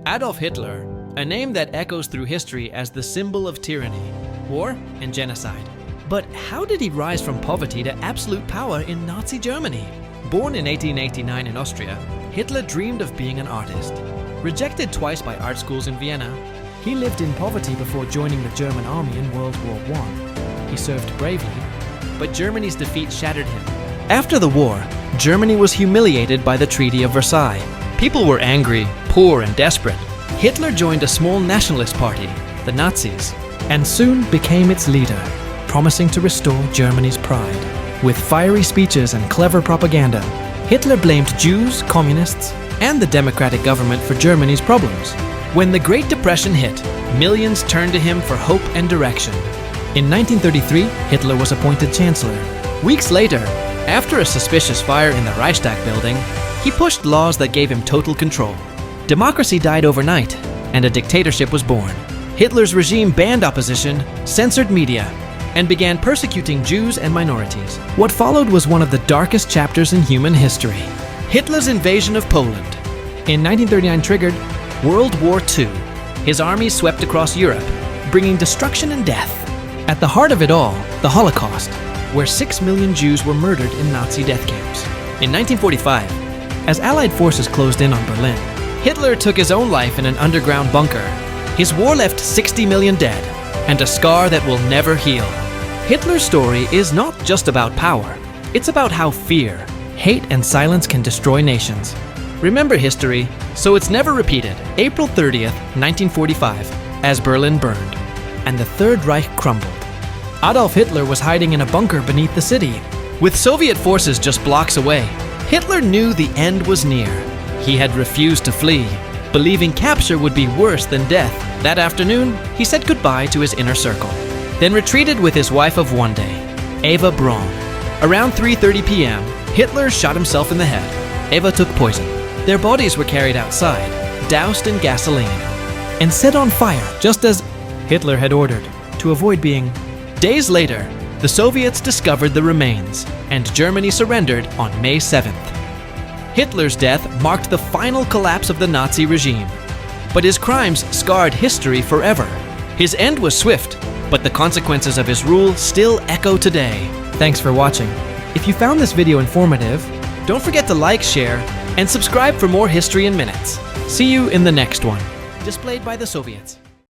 Adolf Hitler, a name that echoes through history as the symbol of tyranny, war, and genocide. But how did he rise from poverty to absolute power in Nazi Germany? Born in 1889 in Austria, Hitler dreamed of being an artist. Rejected twice by art schools in Vienna, he lived in poverty before joining the German army in World War I. He served bravely, but Germany's defeat shattered him. After the war, Germany was humiliated by the Treaty of Versailles. People were angry, poor, and desperate. Hitler joined a small nationalist party, the Nazis, and soon became its leader, promising to restore Germany's pride. With fiery speeches and clever propaganda, Hitler blamed Jews, communists, and the democratic government for Germany's problems. When the Great Depression hit, millions turned to him for hope and direction. In 1933, Hitler was appointed chancellor. Weeks later, after a suspicious fire in the Reichstag building, he pushed laws that gave him total control. Democracy died overnight, and a dictatorship was born. Hitler's regime banned opposition, censored media, and began persecuting Jews and minorities. What followed was one of the darkest chapters in human history. Hitler's invasion of Poland. In 1939 triggered World War II. His armies swept across Europe, bringing destruction and death. At the heart of it all, the Holocaust, where 6 million Jews were murdered in Nazi death camps. In 1945, as Allied forces closed in on Berlin, Hitler took his own life in an underground bunker. His war left 60 million dead, and a scar that will never heal. Hitler's story is not just about power. It's about how fear, hate, and silence can destroy nations. Remember history, so it's never repeated. April 30th, 1945, as Berlin burned, and the Third Reich crumbled. Adolf Hitler was hiding in a bunker beneath the city. With Soviet forces just blocks away, Hitler knew the end was near. He had refused to flee, believing capture would be worse than death. That afternoon, he said goodbye to his inner circle, then retreated with his wife of one day, Eva Braun. Around 3:30 p.m., Hitler shot himself in the head. Eva took poison. Their bodies were carried outside, doused in gasoline, and set on fire, just as Hitler had ordered, to avoid being. Days later, the Soviets discovered the remains, and Germany surrendered on May 7th. Hitler's death marked the final collapse of the Nazi regime, but his crimes scarred history forever. His end was swift, but the consequences of his rule still echo today. Thanks for watching. If you found this video informative, don't forget to like, share, and subscribe for more History in Minutes. See you in the next one. Displayed by the Soviets.